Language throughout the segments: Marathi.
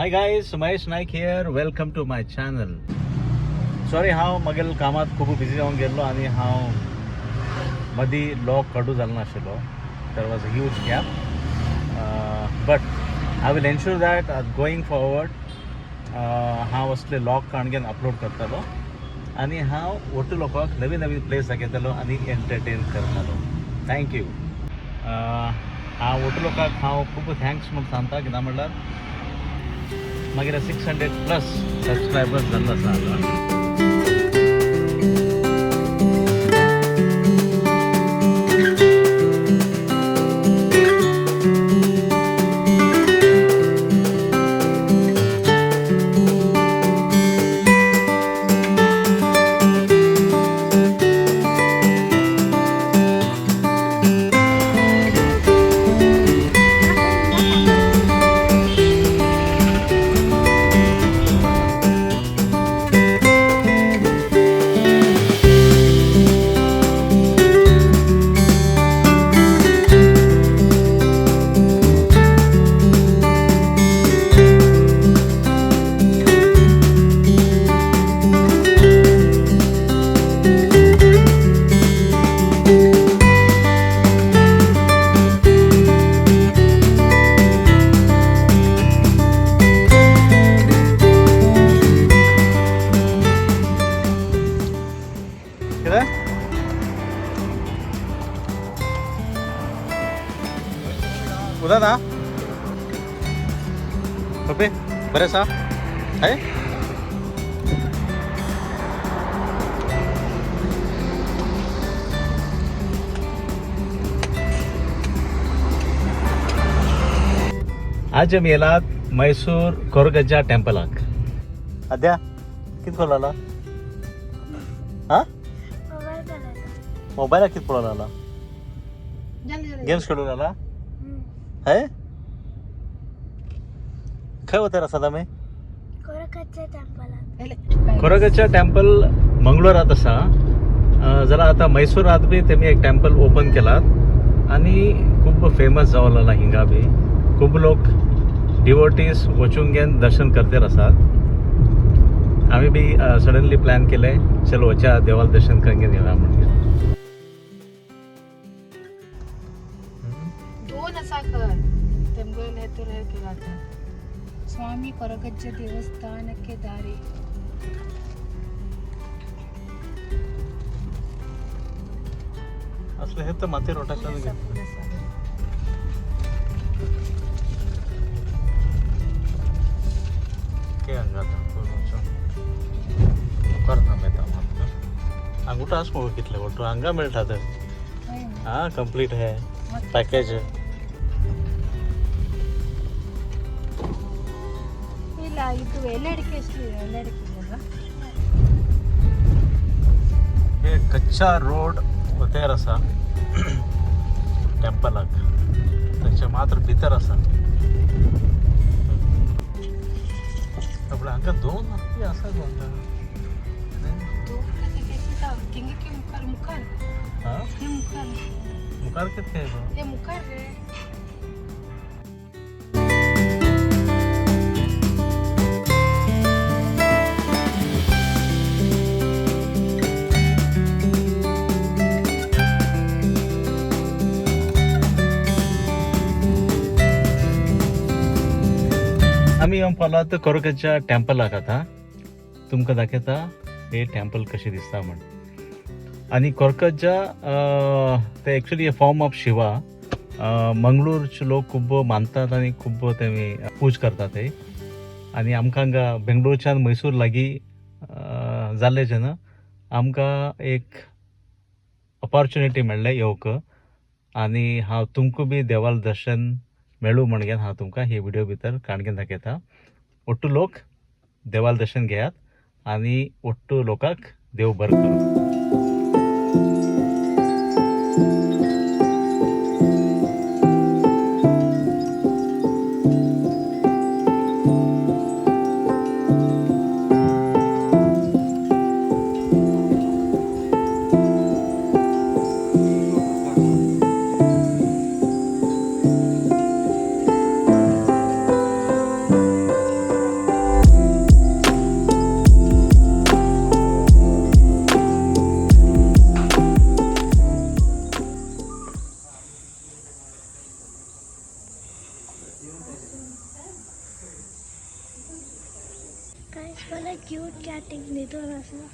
Hi guys, Sumesh Naik here. Welcome to my channel. Sorry हांव मागील कामात खूप बिझी जाऊन गेल्लो आणि हांव मदी लॉक काडू जालो नाशिल्लो. There was a huge gap. But I will ensure that going forward हांव असले लॉक काणगेन अपलोड करतलो आणि हांव ओटू लोकांक नवीन नवीन प्लेस दाखयतलो आणि एंटरटेन करतलो. थँक्यू. हांव ओटू लोकांक हांव खूब थँक्स म्हणून सांगता कित्याक म्हणल्यार मागीर 600+ सबस्क्रायबर्स जाल्लो आसा. उदा ना पप्पे बरे सा आहे. आज आमी येलात मैसूर कोरगज्जा टेंपलाक. आद्या कित करून आला? हा मोबायलाक कित पळोवन आला? गेम्स खेळून आला? है खंय वतार आसा आमी? कोरगज्जा टेंपल मंगळूरात आसा. जाल्यार आतां मैसूरात बी तेमी एक टेंपल ओपन केलात आनी खूब फेमस जावं लागला. हिंगा बी खूब लोक डिवोटीज वचूंक घेवन दर्शन करते आसात. आमी बी सडनली प्लॅन केले चलो वच्या देवाल दर्शन करून घेवन येवया म्हणून. स्वामी koragajja ದೇವಸ್ಥಾನಕ್ಕೆ ದಾರಿ. असले हे तर माथे रोटाशन के अंगात करता मेता मात्र अंगूठा आसमो कितले वटू अंगा मेळटा तर. हां कंप्लीट है पैकेज. ಇದು ಎಲ್ಲಡಿಕೆ ಎಷ್ಟು ಎಲ್ಲಡಿಕೆ ಅಲ್ವಾ? हे कच्चा रोड वतेर आसा टेंपलाक. ताचे मात्र भितर आसा. आपले हांगा दोन आसा गोंगा. ತಿಂಗಕ್ಕೆ ಮುಖಾರ್ ಮುಖಾರ್ हां हे मुखार मुखार कितके हे मुखार रे. आम्ही येवन पावलात कोरगज्जा टेंपलाक. आतां तुमकां दाखयता हे टेंपल कशें दिसता म्हण. आनी कोरगज्जा ते एक्चुली फॉर्म ऑफ शिवा. मंगळूरचे लोक खूब मानतात आनी खूब तेमी पूज करतात हे. आनी आमकां हांगा बेंगलोरच्यान मैसूर लागीं जाल्ले जेन्ना आमकां एक ऑपॉर्च्युनिटी मेळ्ळें येवंक आनी हांव तुमकां बी देवाल दर्शन मेळू म्हणून हांव तुमकां हे व्हिडिओ भितर काणगेन दाखयता. ओट्टू लोक देवाल दर्शन घेयात आनी ओट्टू लोकांक देव बरें करूं. मला क्यूट कॅटिंग देतो असं.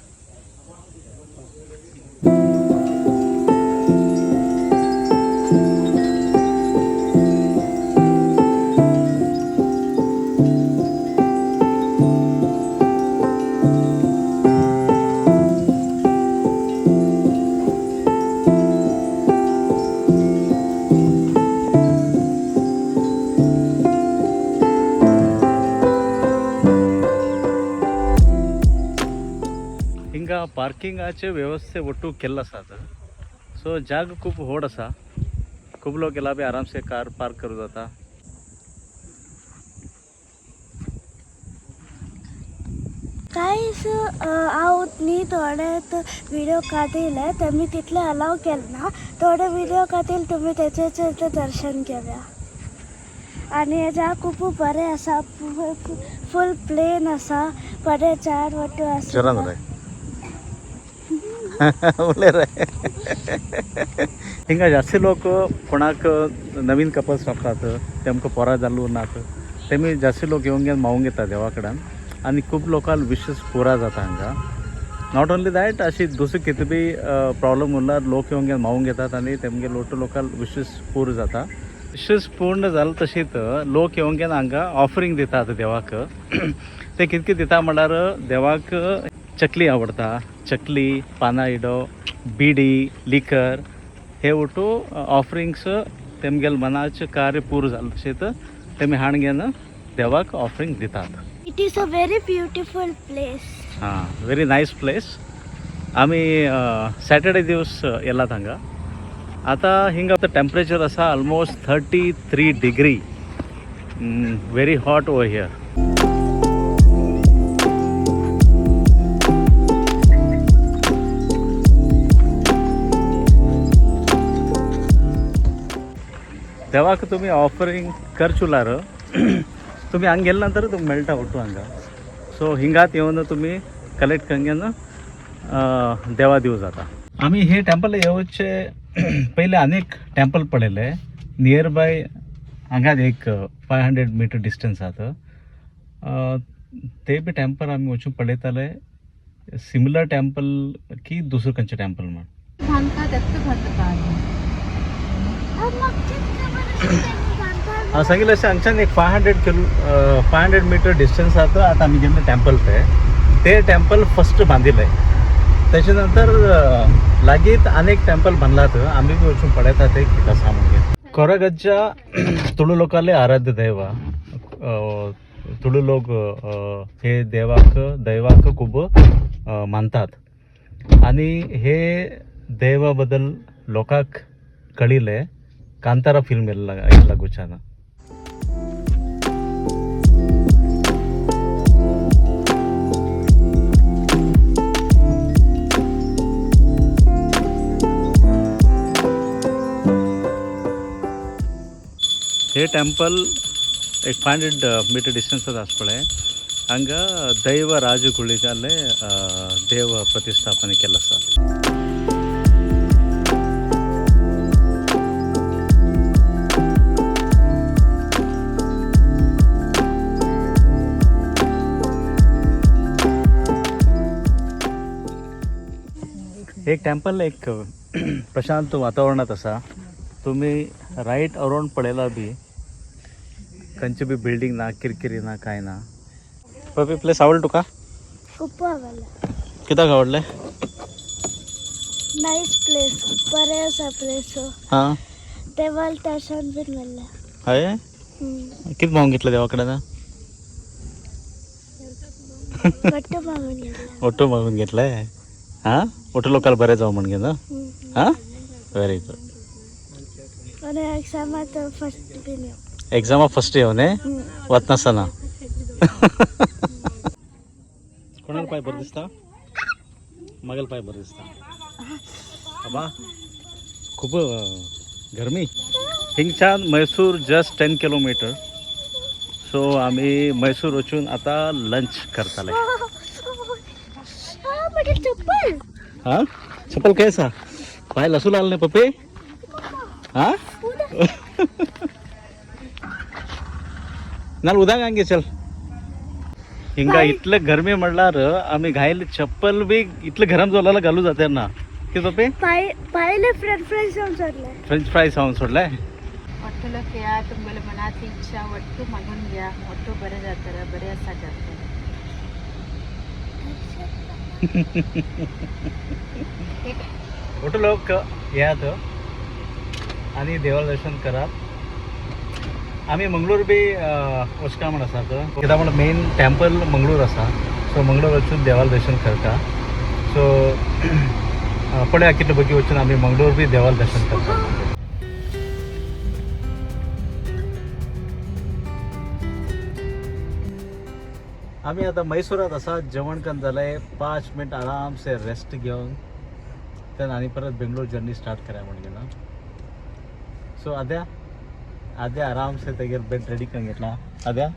हिंगा पार्किंगाचे व्यवस्थे ಒಟ್ಟು केल्ला आसा सो जाग खूप व्हड आसा. खूप लोक गेला बी आरामसे कार पार्क करू जाता. काहीच आहोत न्ही थोडे व्हिडिओ काढले तर मी तिथले अलाव केलं ना. थोडे व्हिडिओ काढील तुम्ही त्याचे दर्शन घेऊया. आणि जा खूप बरे असा फुल प्लेन असा बरे चार वटू असा. हिंगा जास्ती लोक कोणाक नवीन कपल्स रावतात तेमकां पोरां जाल्लो नात तेमी जास्ती लोक येवन घेवन मावूंक येता देवा कडेन आनी खूब लोकांक विशेस पुरा जाता हांगा. नॉट ओन्ली दॅट अशी दुसरी कितें बी प्रॉब्लम उरल्यार लोक येवन घेवन मावूंक येतात आनी तेमगे लोट लोकांक विशेस पूर जाता. विशेस पूर्ण जालें तशीच लोक येवन घेवन हांगा ऑफरींग दितात देवाक. ते कितके दिता म्हळ्यार देवाक चकली आवडता. चकली, पाना इडो, बिडी, लिकर हे ಒಟ್ಟು ऑफरिंग्स तेमगेल मनाचे कार्य पूर्ण जालें तशेंच तेमी हाण घेवन देवाक ऑफरिंग दितात. It is a very beautiful place. हां, व्हेरी नायस प्लेस. आमी सॅटर्डे दिवस येलात हांगा. आतां हिंगा टेम्परेचर आसा almost 33 degree. Very hot over here. देवाक तुम्ही ऑफरिंग करचुलार तुम्ही हांगा गेले नंतर तुमकां मेळटा ಒಟ್ಟು हांगा. सो हिंगात येवन तुम्ही कलेक्ट करून देवा दिव जाता. आम्ही हे टेम्पल येवचे पहिले अनेक टेम्पल पळयले नियर बाय. हांगा एक 500 मीटर डिस्टन्स आसा. ते बी टेम्पल आमी वचून पळयताले सिमिलर टेम्पल की दुसरे खंयचे टेम्पल म्हण. सांगितलं अशें हांगच्यान एक 500 मीटर डिस्टन्स आसा. आतां आमी गेल्ले टेम्पल ते टेम्पल फस्ट बांदिल्ले. त्याच्या नंतर लागीत अनेक टेम्पल बांदलात. आमी बी वचून पळयतात ते कितें आसा म्हणून. कोरागज्जा तुळू लोकांले आराध्य दैव. तुळू लोक हे दैवाक खूब मानतात आणि हे दैवा बद्दल लोकांक कळिल्लें कांतारा फिल्म लागूच्यान. हे टेम्पल एक 500 मीटर डिस्टन्स आसपळे. हांगा दैव राजकुळीजाले देव प्रतिष्ठापने केला आसा. एक टेम्पल एक प्रशांत वातावरणात आसा. तुम्ही राईट अराउंड पळयला बी खंयची बी बिल्डींग ना, किरकिरी ना, काय ना. पपी प्लेस आवडला तुका? खूप आवडला. कित्याक आवडले? Nice place. बरे आसा प्लेस. हां, देवाल दर्शन बीन मेळ्ळें. हय. कितें मागून घेतलं देवा कडेन? घट्ट मागून घेतला. ऑटो मागून घेतले. हां, ऑटो लोकांक बरें जावं म्हण घेन. हां, व्हेरी गुड. आणि एक्झामात फर्स्ट बीन येऊ. एग्जामा फर्स्ट येऊ न्ही वतना. कोणाला पाय बरं दिसता? मागेल पाय बरं दिसता. अबा खूप गरमी. हिंगच्यान मैसूर जस्ट 10 किलोमीटर. सो आम्ही मैसूर वचून आता लंच करताले. चप्पल. हां, चप्पल काय आसा? पाय लसू लागले पप्पे. हां, नाल उदक हांगे चल. हिंगा इतलं गरमी म्हणल्यार आम्ही घायल चप्पल बी इतलं गरम जोलाला घालू जाते ना की पप्पे पहिले फ्रेंच फ्राईज जाऊन सोडलाय. फ्रेंच फ्राईज खाऊन सोडलाय. ಒಟ್ಟಲು ಕ್ಯಾ ತುಂಬಲ ಮನಾತಿ ಇಚ್ಛಾ ಒಟ್ಟು ಮಗನ್ ಗ್ಯಾ ಒಟ್ಟು ಬರೆ ಜಾತರ ಬರೆ ಅसा ಜಾತರ. मोठे लोक यात आणि देवाला दर्शन करात. आम्ही मंगळूर बी वचका म्हण आसा कित्याक म्हण मेन टेंपल मंगळूर आसा. सो मंगळूर वचून देवाला दर्शन करता. सो पळया कितले बगी वचून आम्ही मंगळूर बी देवाला दर्शन करता. आम्ही आता मैसूरात असा जेवण करून जालें 5 मिनट आराम से रेस्ट घेवन त्यान आनी परत बेंगलोर जर्नी स्टार्ट करा म्हणून गेला. सो आद्या आराम से तेगेर बेड रेडी करून घेतला. आद्या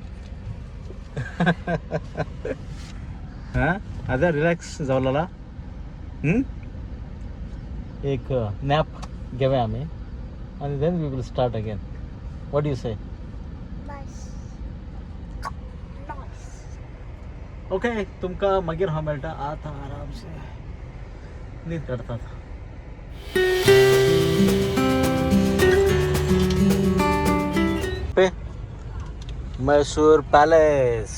हां आद्या रिलॅक्स जावला. एक नॅप घेऊया आम्ही आणि then we will start again. What you say? Okay तुमका मागीर हांव मेळटा. आता आराम से न्हीद काडतात. मैसूर पॅलेस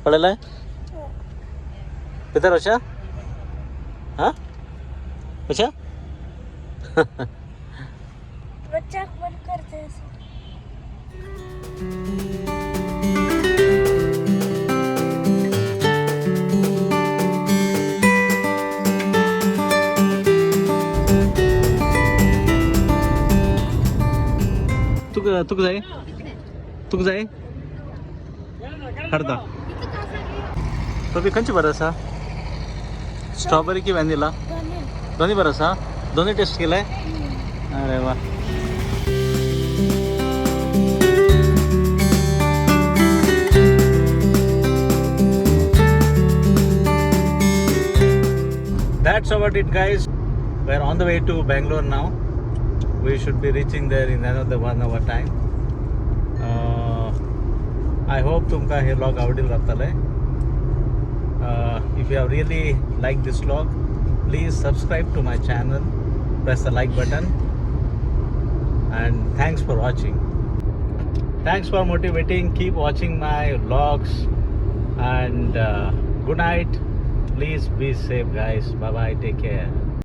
पळयलाय भितर वचा. हां वचा बच्चा बंद करते. तुक जाय हाडता. पप्पी खंयची बरं आसा? स्ट्रॉबेरी की वॅनिला? दोन्ही बरं आसा. दोन्ही टेस्ट केलाय. अरे वा. That's about it, guys. We're on the way to Bangalore now. We should be reaching there in another 1 hour time. I hope तुमका हे vlog आवडेल जातले. If you have really liked this vlog, please subscribe to my channel, press the like button, and thanks for watching. Thanks for motivating. Keep watching my vlogs, and good night. Please be safe, guys. Bye bye. Take care.